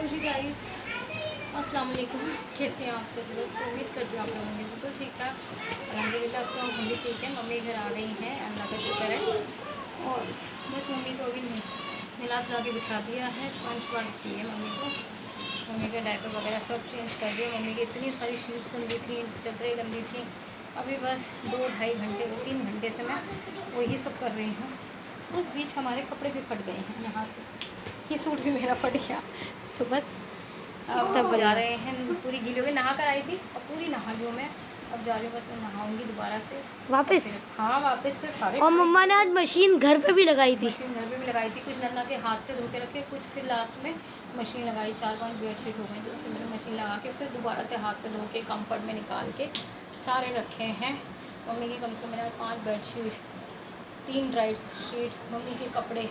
Hello जी guys, अस्सलाम वालेकुम। कैसे हैं आप सब लोग? उम्मीद करती हूँ आप लोग होंगे बिल्कुल ठीक ठाक। अल्हम्दुलिल्लाह अब तो हम भी ठीक है। मम्मी घर आ गई हैं, अल्लाह का शुक्र है। और बस मम्मी को अभी नहला धुला के बिठा दिया है। स्पंज बात की है मम्मी को। मम्मी का डायपर वगैरह सब चेंज कर दिया। मम्मी की इतनी सारी शीट्स गंदी थी, चादरें गंदी थी। अभी बस 2-2.5 घंटे 3 घंटे से मैं वही सब कर रही हूँ। उस बीच हमारे कपड़े भी फट गए हैं यहाँ से। ये सूट भी मेरा फट गया। तो बस अब सब जा रहे हैं। पूरी गीली हो गई, नहा कर आई थी और पूरी नहा ली हूँ मैं। अब जा रही हूँ, बस मैं नहाऊंगी दोबारा से वापस। हाँ वापस से सारे। और मम्मा ने आज मशीन घर पे भी लगाई थी। मशीन घर पे भी लगाई थी। कुछ नन्ना के हाथ से धो के रखे, कुछ फिर लास्ट में मशीन लगाई। 4-5 बेडशीट हो गई तो फिर मैंने मशीन लगा के फिर दोबारा से हाथ से धो के कम्फर्ट में निकाल के सारे रखे हैं। मम्मी की कम से कम मैंने 5 बेडशीट, 3 ड्राई शीट, मम्मी के कपड़े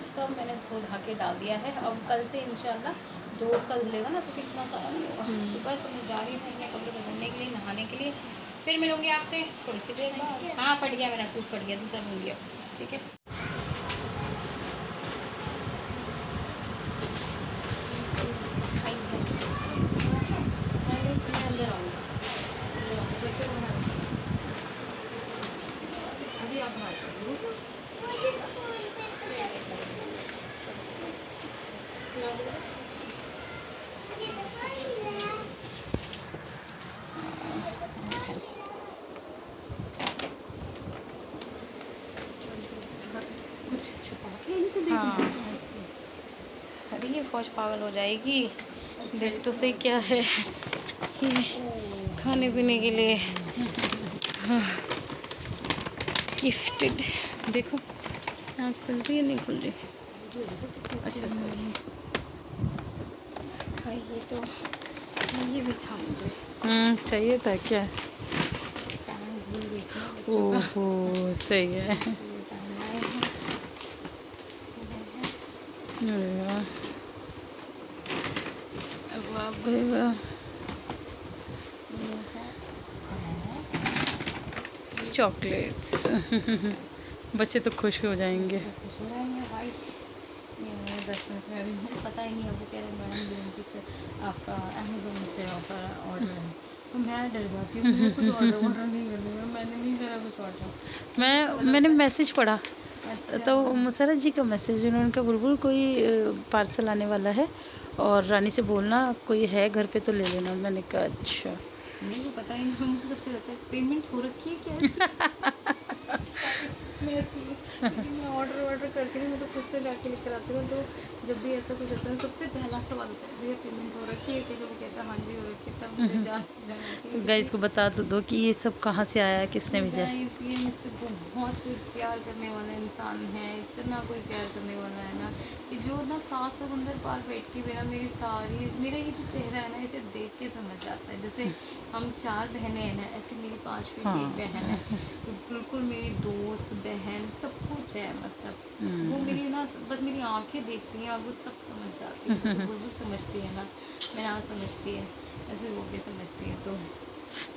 सब मैंने धो धा के डाल दिया है। अब कल से इंशाल्लाह रोज़ का धुलेगा ना तो फिर इतना सारा नहीं होगा। तो बस मैं जा रही हूँ अपने कपड़े बदलने के लिए, नहाने के लिए। फिर मिलूँगी आपसे थोड़ी सी देर बाद। हाँ फट गया मेरा सूट, फट गया, दूसरा धुल गया। ठीक है। अंदर आऊँगी, बच्चों को अभी आप कुछ छुपा के इनसे देखना। हाँ अरे ये फौज पागल हो जाएगी। देख तो सही क्या है कि खाने पीने के लिए गिफ्टेड। देखो आँख खुल रही है, नहीं खुल रही? अच्छा सही। भाई ये तो चाहिए भी था मुझे। चाहिए था क्या? ओहो सही है। अरे वाह, चॉकलेट्स। बच्चे तो खुश हो जाएंगे। खुश हो जाएंगे भाई। ये 10 मिनट में अभी मुझे पता ही नहीं है। वो कह रहे मैडम ब्लिंकिट से आपका अमेज़ोन से ऑर्डर है। तो मैं डर जाती हूँ, मुझे कुछ ऑर्डर नहीं करना। मैंने नहीं करा कुछ ऑर्डर। मैंने मैसेज पढ़ा। अच्छा। तो मुसरत जी का मैसेज, उन्होंने कहा बुलबुल कोई पार्सल आने वाला है और रानी से बोलना कोई है घर पे तो ले लेना। मैंने कहा अच्छा। मुझे पता ही नहीं। मुझे सबसे रहता है पेमेंट हो रखी है क्या? मैं ऑर्डर करती हूँ, मैं तो खुद से जाके लेकर आती हूँ। तो जब भी ऐसा कुछ होता है सबसे पहला सवाल होता है भैया पेमेंट हो रखी है कि? जब वो कहता है हाँ जी हो रखी है तब मुझे जान गाइस को बता तो दो कि ये सब कहाँ से आया है, किसने भेजा है। ये मुझसे बहुत कोई प्यार करने वाला इंसान है, इतना कोई प्यार करने वाला है ना कि जो ना 7 समुंदर पार बैठ के मेरा मेरा ये जो चेहरा है ना इसे देख के समझ जाता है। जैसे हम 4 बहनें हैं ना, ऐसे मेरी 5वीं हाँ। एक बहन है। तो बिल्कुल मेरी दोस्त बहन सब कुछ है। मतलब वो मेरी ना बस मेरी आंखें देखती हैं और वो सब समझ जाती है। जैसे बुलबुल समझती है ना, मैं ना समझती है, ऐसे वो भी समझती है। तो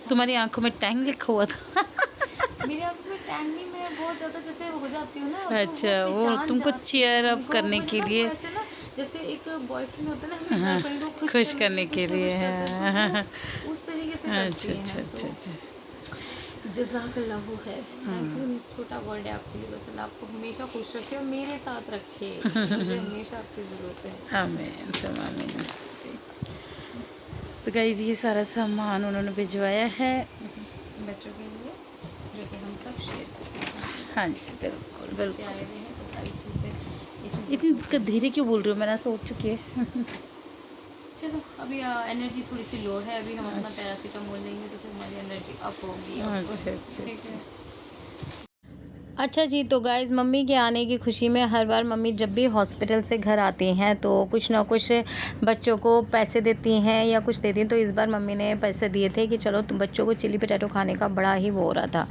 तुम्हारी आंखों में टैंग लिखा हुआ था। मेरी आंखों में टैंग नहीं, मैं बहुत ज़्यादा जैसे हो जाती हूँ ना। अच्छा, तो वो तुमको चीयर अप करने के लिए, ऐसे ना जैसे एक बॉयफ्रेंड होता है ना, हाँ, गर्लफ्रेंड को खुश करने के लिए है। तो उस तरीके से अच्छा करती अच्छा हैं। अच्छा अच्छा। तो जज़ाकल्लाहु खैर। छोटा वर्ड है आपके लिए। बस अल्लाह आपको हमेशा खुश रखे और मेरे साथ रखे। मुझे हमेशा आपकी ज़रूरत है। आमीन सब आमीन। तो गाइस ये सारा सामान उन्होंने भिजवाया है बच्चों के लिए, जो कि हम सब शेयर करते हैं। हाँ जी बिल्कुल बिल्कुल। आए हुए हैं तो सारी चीज़ें इतनी धीरे क्यों बोल रही हो? मैंने सोच चुकी है। चलो अभी एनर्जी थोड़ी सी लो है। अभी हम अपना पैरासीटामोल लेंगे तो फिर हमारी एनर्जी अप होगी। अच्छा अच्छा ठीक है। अच्छा जी, तो गाइज़ मम्मी के आने की खुशी में हर बार मम्मी जब भी हॉस्पिटल से घर आती हैं तो कुछ ना कुछ बच्चों को पैसे देती हैं या कुछ देती हैं। तो इस बार मम्मी ने पैसे दिए थे कि चलो तुम बच्चों को चिली पोटैटो खाने का बड़ा ही वो हो रहा था।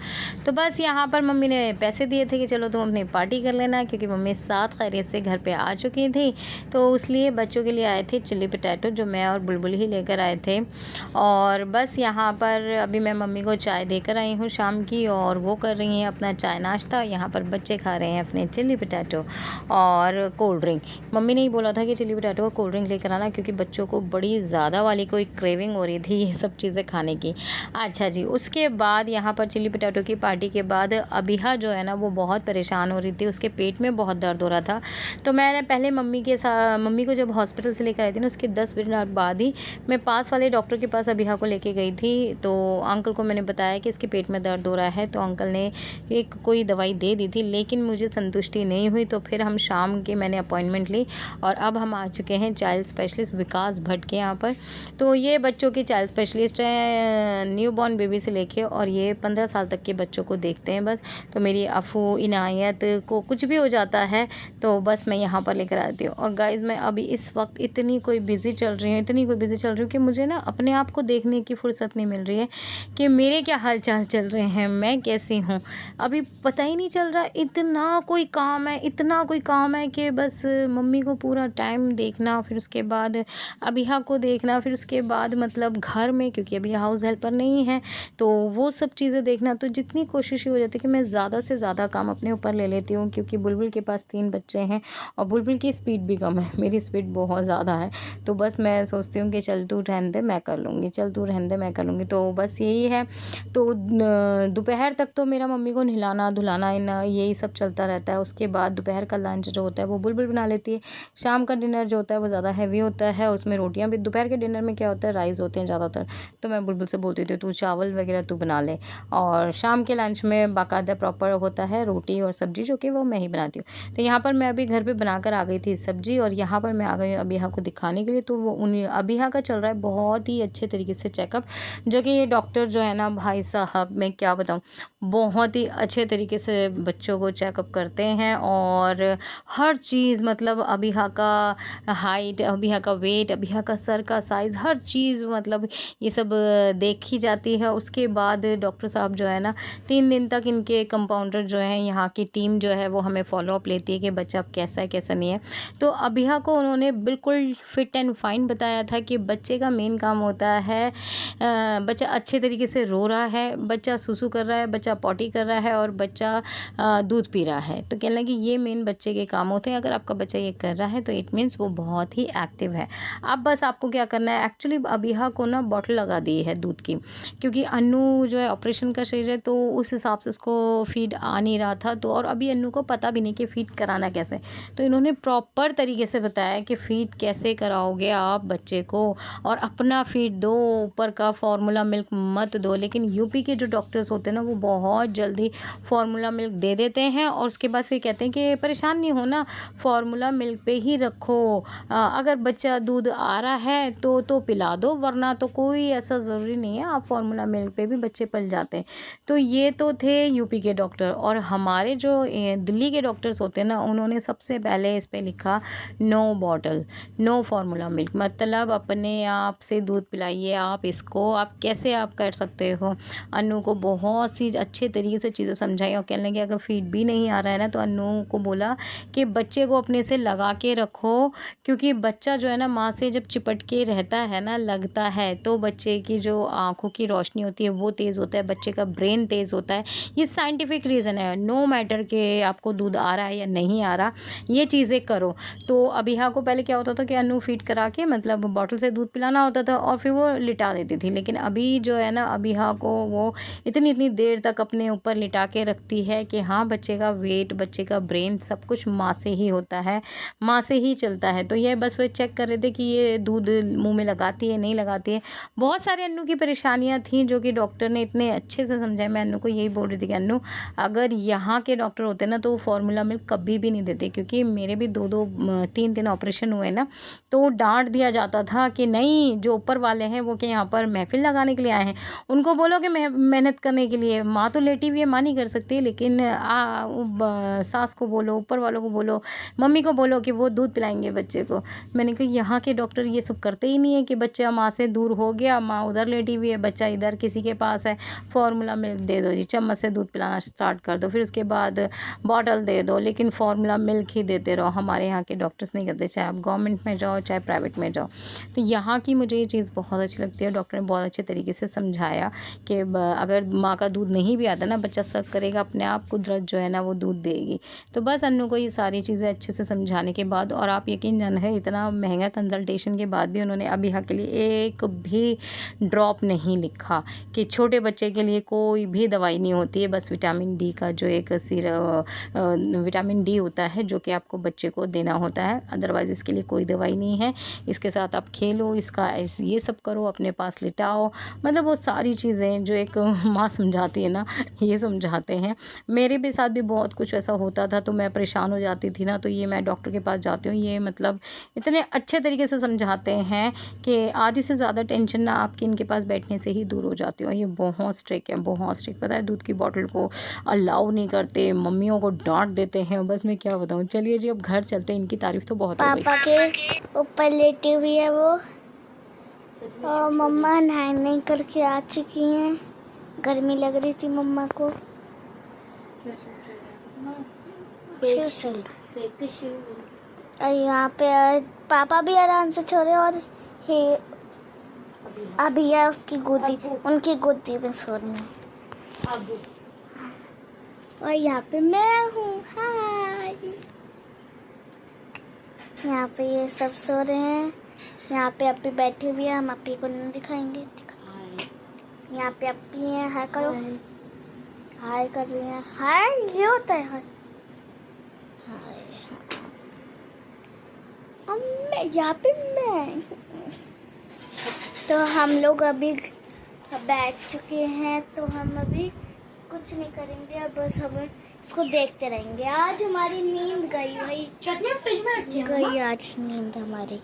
तो बस यहाँ पर मम्मी ने पैसे दिए थे कि चलो तुम अपनी पार्टी कर लेना, क्योंकि मम्मी 7 खैरियत से घर पर आ चुकी थी। तो इसलिए बच्चों के लिए आए थे चिली पोटैटो, जो मैं और बुलबुल ही लेकर आए थे। और बस यहाँ पर अभी मैं मम्मी को चाय देकर आई हूँ शाम की, और वो कर रही हैं अपना चाय नाश्ता। था। यहाँ पर बच्चे खा रहे हैं अपने चिली पोटैटो और कोल्ड ड्रिंक। मम्मी ने ही बोला था कि चिली पोटैटो और कोल्ड ड्रिंक लेकर आना, क्योंकि बच्चों को बड़ी ज़्यादा वाली कोई क्रेविंग हो रही थी ये सब चीज़ें खाने की। अच्छा जी, उसके बाद यहाँ पर चिली पोटैटो की पार्टी के बाद अबिहा जो है ना वो बहुत परेशान हो रही थी, उसके पेट में बहुत दर्द हो रहा था। तो मैंने पहले मम्मी को जब हॉस्पिटल से लेकर आई थी ना, उसके 10 मिनट बाद ही मैं पास वाले डॉक्टर के पास अबिहा को लेके गई थी। तो अंकल को मैंने बताया कि इसके पेट में दर्द हो रहा है, तो अंकल ने एक कोई दवाई दे दी थी, लेकिन मुझे संतुष्टि नहीं हुई। तो फिर हम शाम के मैंने अपॉइंटमेंट ली और अब हम आ चुके हैं चाइल्ड स्पेशलिस्ट विकास भट्ट के यहाँ पर। तो ये बच्चों के चाइल्ड स्पेशलिस्ट हैं, न्यू बॉर्न बेबी से लेके और ये 15 साल तक के बच्चों को देखते हैं बस। तो मेरी अफू इनायत को कुछ भी हो जाता है तो बस मैं यहाँ पर लेकर आती हूँ। और गाइज़ मैं अभी इस वक्त इतनी कोई बिज़ी चल रही हूँ कि मुझे ना अपने आप को देखने की फुर्सत नहीं मिल रही है कि मेरे क्या हाल चाल चल रहे हैं, मैं कैसी हूँ। अभी पता ही नहीं चल रहा, इतना कोई काम है कि बस मम्मी को पूरा टाइम देखना, फिर उसके बाद अबिहा को देखना, फिर उसके बाद मतलब घर में, क्योंकि अभी हाउस हेल्पर नहीं है तो वो सब चीज़ें देखना। तो जितनी कोशिश हो जाती है कि मैं ज़्यादा से ज़्यादा काम अपने ऊपर ले लेती हूँ, क्योंकि बुलबुल के पास 3 बच्चे हैं और बुलबुल की स्पीड भी कम है, मेरी स्पीड बहुत ज़्यादा है। तो बस मैं सोचती हूँ कि चल तू रहने दे मैं कर लूँगी, तो बस यही है। तो दोपहर तक तो मेरा मम्मी को नहलाना धुलाना यही सब चलता रहता है। उसके बाद दोपहर का लंच जो होता है वो बुलबुल बना लेती है। शाम का डिनर जो होता है वो ज़्यादा हैवी होता है, उसमें रोटियाँ भी, दोपहर के डिनर में क्या होता है राइस होते हैं ज़्यादातर, तो मैं बुलबुल से बोलती थी तू चावल वगैरह तू बना ले। और शाम के लंच में बाकायदा प्रॉपर होता है रोटी और सब्ज़ी, जो कि वो मैं ही बनाती हूँ। तो यहाँ पर मैं अभी घर पे बनाकर आ गई थी सब्ज़ी और यहाँ पर मैं आ गई अबिहा को दिखाने के लिए। तो वो अबिहा का चल रहा है बहुत ही अच्छे तरीके से चेकअप, जो कि ये डॉक्टर जो है ना भाई साहब मैं क्या बताऊँ, बहुत ही अच्छे तरीके से बच्चों को चेकअप करते हैं। और हर चीज़ मतलब अबिहा का हाइट, अबिहा का वेट, अबिहा का सर का साइज़, हर चीज़ मतलब ये सब देखी जाती है। उसके बाद डॉक्टर साहब जो है ना 3 दिन तक इनके कंपाउंडर जो है, यहाँ की टीम जो है वो हमें फॉलोअप लेती है कि बच्चा अब कैसा है कैसा नहीं है। तो अबिहा को उन्होंने बिल्कुल फिट एंड फाइन बताया था कि बच्चे का मेन काम होता है बच्चा अच्छे तरीके से रो रहा है, बच्चा सुसु कर रहा है, बच्चा पॉटी कर रहा है और बच्चा दूध पी रहा है। तो कहने लगे ये मेन बच्चे के काम होते हैं। अगर आपका बच्चा ये कर रहा है तो इट मीन्स वो बहुत ही एक्टिव है। अब बस आपको क्या करना है, एक्चुअली अबिहा को ना बॉटल लगा दी है दूध की, क्योंकि अन्नू जो है ऑपरेशन का शरीर है तो उस हिसाब से उसको फीड आ नहीं रहा था। तो और अभी अन्नू को पता भी नहीं कि फ़ीड कराना कैसे, तो इन्होंने प्रॉपर तरीके से बताया कि फ़ीड कैसे कराओगे आप बच्चे को, और अपना फ़ीड दो, ऊपर का फार्मूला मिल्क मत दो। लेकिन यूपी के जो डॉक्टर्स होते हैं ना वो बहुत जल्दी फार्मूला मिल्क दे देते हैं और उसके बाद फिर कहते हैं कि परेशान नहीं होना, फार्मूला मिल्क पे ही रखो, अगर बच्चा दूध आ रहा है तो पिला दो, वरना तो कोई ऐसा ज़रूरी नहीं है, आप फार्मूला मिल्क पे भी बच्चे पल जाते हैं। तो ये तो थे यूपी के डॉक्टर। और हमारे जो दिल्ली के डॉक्टर्स होते हैं ना, उन्होंने सबसे पहले इस पे लिखा no bottle, no formula milk, मतलब अपने आप से दूध पिलाइए आप इसको, आप कैसे आप कर सकते हो। अन्नू को बहुत सी अच्छे तरीके से चीज़ें समझाई और कहने लगे अगर फीड भी नहीं आ रहा है ना, तो अन्नू को बोला कि बच्चे को अपने से लगा के रखो, क्योंकि बच्चा जो है ना माँ से जब चिपट के रहता है ना, लगता है, तो बच्चे की जो आँखों की रोशनी होती है वो तेज़ होता है, बच्चे का ब्रेन तेज़ होता है। ये साइंटिफिक रीज़न है, नो मैटर कि आपको दूध आ रहा है या नहीं आ रहा, ये चीज़ें करो। तो अबिहा को पहले क्या होता था कि अन्नू फीड करा के मतलब बॉटल से दूध पिलाना होता था और फिर वो लिटा देती थी। लेकिन अभी जो है ना अबिहा को वो इतनी देर तक अपने ऊपर लिटा के रखती है कि हाँ बच्चे का वेट, बच्चे का ब्रेन सब कुछ माँ से ही होता है, माँ से ही चलता है। तो ये बस वो चेक कर रहे थे कि ये दूध मुँह में लगाती है नहीं लगाती है। बहुत सारे अन्नू की परेशानियाँ थीं जो कि डॉक्टर ने इतने अच्छे से समझाया। मैं अन्नू को यही बोल रही थी कि अन्नू अगर यहाँ के डॉक्टर होते ना तो वो फार्मूला मिल्क कभी भी नहीं देते, क्योंकि मेरे भी 2-3 ऑपरेशन हुए ना, तो डांट दिया जाता था कि नहीं जो ऊपर वाले हैं वो कि यहाँ पर महफिल लगाने के लिए आए हैं, उनको बोलो कि मेहनत करने के लिए। माँ तो लेटी हुई है, माँ नहीं कर सकती, लेकिन सास को बोलो, ऊपर वालों को बोलो, मम्मी को बोलो कि वो दूध पिलाएंगे बच्चे को। मैंने कहा यहाँ के डॉक्टर ये सब करते ही नहीं है कि बच्चा माँ से दूर हो गया, माँ उधर लेटी हुई है, बच्चा इधर किसी के पास है, फार्मूला मिल्क दे दो जी, चम्मच से दूध पिलाना स्टार्ट कर दो, फिर उसके बाद बॉटल दे दो, लेकिन फार्मूला मिल्क ही देते रहो। हमारे यहाँ के डॉक्टर्स नहीं करते, चाहे आप गवर्नमेंट में जाओ चाहे प्राइवेट में जाओ। तो यहाँ की मुझे ये चीज़ बहुत अच्छी लगती है। डॉक्टर ने बहुत अच्छे तरीके से समझाया कि अगर माँ का दूध नहीं भी आता ना, बच्चा सक करेगा, अपने अपने आप कुदरत जो है ना वो दूध देगी। तो बस अन्नू को ये सारी चीज़ें अच्छे से समझाने के बाद, और आप यकीन जान है इतना महंगा कंसल्टेशन के बाद भी उन्होंने अबिहा के लिए एक भी ड्रॉप नहीं लिखा कि छोटे बच्चे के लिए कोई भी दवाई नहीं होती है, बस विटामिन डी का जो एक विटामिन डी होता है जो कि आपको बच्चे को देना होता है, अदरवाइज़ इसके लिए कोई दवाई नहीं है। इसके साथ आप खेलो, इसका ये सब करो, अपने पास लिटाओ, मतलब वो सारी चीज़ें जो एक माँ समझाती है ना, ये समझाते हैं। मेरे भी साथ भी बहुत कुछ ऐसा होता था, तो मैं परेशान हो जाती थी ना, तो ये मैं डॉक्टर के पास जाती हूँ, ये मतलब इतने अच्छे तरीके से समझाते हैं कि आधी से ज़्यादा टेंशन ना आपकी इनके पास बैठने से ही दूर हो जाती है। ये बहुत स्ट्रिक्ट है, बहुत स्ट्रिक्ट। पता है, दूध की बॉटल को अलाउ नहीं करते, मम्मियों को डांट देते हैं, बस मैं क्या बताऊँ। चलिए जी, अब घर चलते हैं, इनकी तारीफ तो बहुत हो गई। पापा के ऊपर लेटी हुई है वो, और मम्मा नहाने करके आ चुकी हैं। गर्मी लग रही थी मम्मा को। और यहाँ पे पापा भी आराम से सो रहे, और ये अभी है उसकी गोदी, उनकी गोदी में सो रही है। और यहाँ पे मैं हूँ, हाय। यहाँ पे ये सब सो रहे हैं। यहाँ पे अपी बैठी हुई है, हम अपी को नहीं दिखाएंगे। यहाँ पे अपी है, हाय करो। हाय कर रही है, हाय ये होता है हाय। हाय मैं यहाँ पे मैं। तो हम लोग अभी बैठ चुके हैं, तो हम अभी कुछ नहीं करेंगे, अब बस हम इसको देखते रहेंगे। आज हमारी नींद गई भाई, चटनी फ्रिज में रखी है, गई आज नींद हमारी।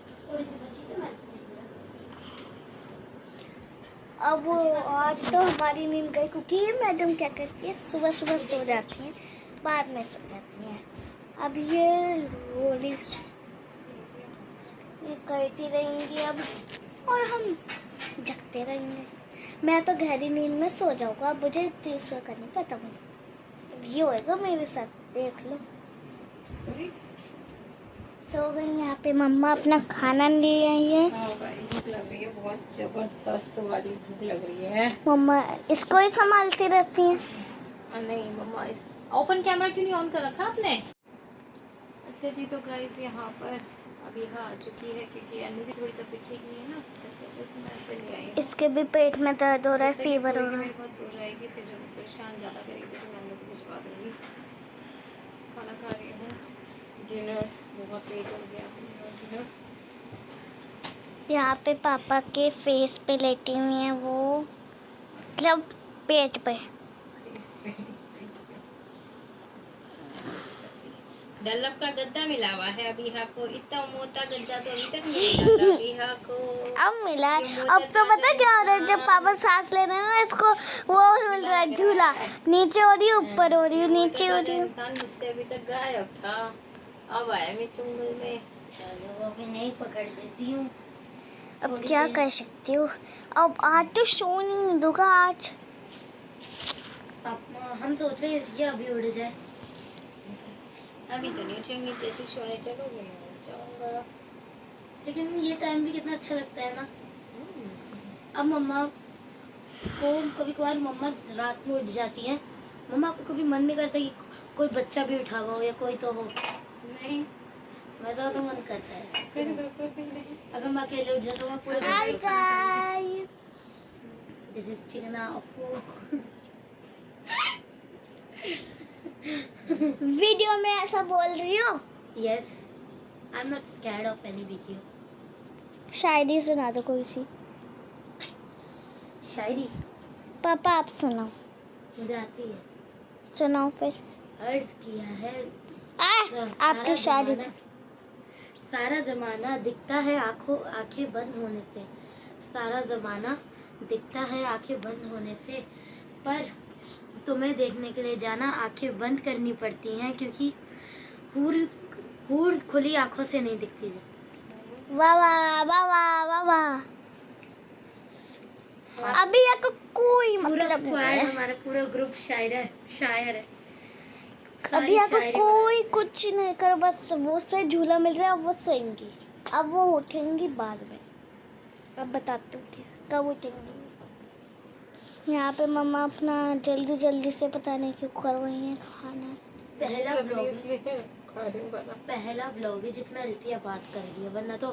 अब आज तो हमारी नींद गई, क्योंकि ये मैडम क्या करती है, सुबह सुबह सो जाती हैं, बाद में सो जाती हैं। अब ये रोली ये करती रहेंगी अब, और हम जगते रहेंगे। मैं तो गहरी नींद में सो जाऊंगा, अब मुझे तीसरा करनी पता नहीं। ये होएगा मेरे साथ, देख लो। सो गई। यहाँ पे मम्मा अपना खाना ले आई है। भूख लग रही है, बहुत जबरदस्त वाली भूख लग रही है। मम्मा इसको ही संभालती रहती हैं। नहीं मम्मा, इस ओपन कैमरा क्यों नहीं ऑन कर रखा आपने? अच्छा जी, तो गाइस यहाँ पर अबिहा आ चुकी है, क्योंकि अन्नू की थोड़ी तबीयत ठीक नहीं है ना, इस वजह से मैं ऐसे ले आई हूँ। इसके भी पेट में दर्द हो रहा है, फीवर हो रहा है। मेरे पास सो जाएगी, फिर जब परेशान ज़्यादा करेगी तो मैं अन्नू को भिजवा दूँगी। खाना खा रही हूँ, डिनर बहुत लेट हो गया। डिनर यहाँ पे पापा के फेस पे लेटी हुई हैं वो, मतलब पेट पे। डल्लब का गद्दा मिला हुआ है अबिहा को, इतना मोटा गद्दा तो अभी तक नहीं मिला था अबिहा को। अब मिला है। अब तो पता क्या हो रहा है, जब पापा सांस ले रहे हैं ना, इसको वो मिल रहा है झूला, नीचे हो रही है ऊपर हो रही है, नीचे हो रही है। इंसान मुझसे अभी तक गायब था, अब आया मैं चुंगल में। चलो अभी नहीं पकड़ देती हूँ, अब क्या कर सकती हूँ। अब आज तो सो नहीं दूंगा आज। हम सोच रहे हैं अभी उड़ जाए। अभी तो नहीं उठेंगे, जैसे सोने चलोगे मैं उठ जाऊंगा। लेकिन ये टाइम भी कितना अच्छा लगता है ना। अब मम्मा को कभी कभार मम्मा रात में उठ जाती हैं, मम्मा को कभी मन नहीं करता कि कोई बच्चा भी उठा हुआ हो या कोई तो हो। नहीं, मेरा तो मन करता है। बिल्कुल भी नहीं। अगर मैं अकेले उठ जाऊँ तो मैं पूरे हाय गाइस, दिस इज चिकना अफू। वीडियो में ऐसा बोल रही हो? Yes, I am not scared of any video. शायरी सुना दो कोई सी। शायरी पापा आप सुनाओ। मुझे आती है। सुनाओ फिर। अर्ज किया है आपकी शायरी थी। सारा ज़माना दिखता है आंखें बंद होने से, सारा ज़माना दिखता है आंखें बंद होने से, पर तुम्हें देखने के लिए जाना आंखें बंद करनी पड़ती हैं, क्योंकि हूर खुली आंखों से नहीं दिखती। वाह वाह वाह वाह वाह वाह। अभी एक कोई मतलब नहीं है। हमारा पूरा ग्रुप शायर है। अभी अगर कोई कुछ नहीं करो, बस वो से झूला मिल रहा है, वो सोएंगी। अब वो उठेंगी बाद में। अब बताती हूँ कब उठेंगी। यहाँ पे मम्मा अपना जल्दी जल्दी से पता नहीं क्यों कर रही हैं खाना। पहला ब्लॉग इसलिए खा रही हूँ बना। पहला ब्लॉग है जिसमें अल्फिया बात कर रही है, वरना तो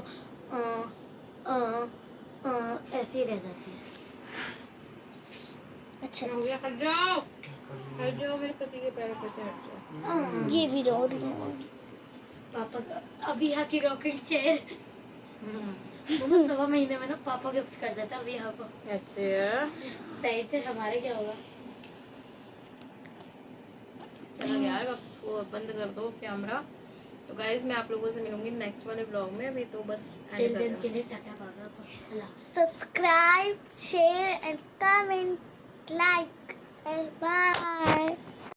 ऐसे ही रह जाती है। अच्छा हो गया, हट जाओ मेरे पति के पैरों पे से हट जाओ। ये भी रो रही है। पापा अभी यहाँ की रॉकिंग चेयर मम्मा 1.25 महीने में ना पापा गिफ्ट कर देता अभी यहाँ को। अच्छा तय फिर हमारे क्या होगा? चलो यार अब वो बंद कर दो कैमरा। तो गाइज मैं आप लोगों से मिलूंगी नेक्स्ट वाले ब्लॉग में। अभी तो बस टिल देन के लिए tata bye. Subscribe, share and comment, like and bye.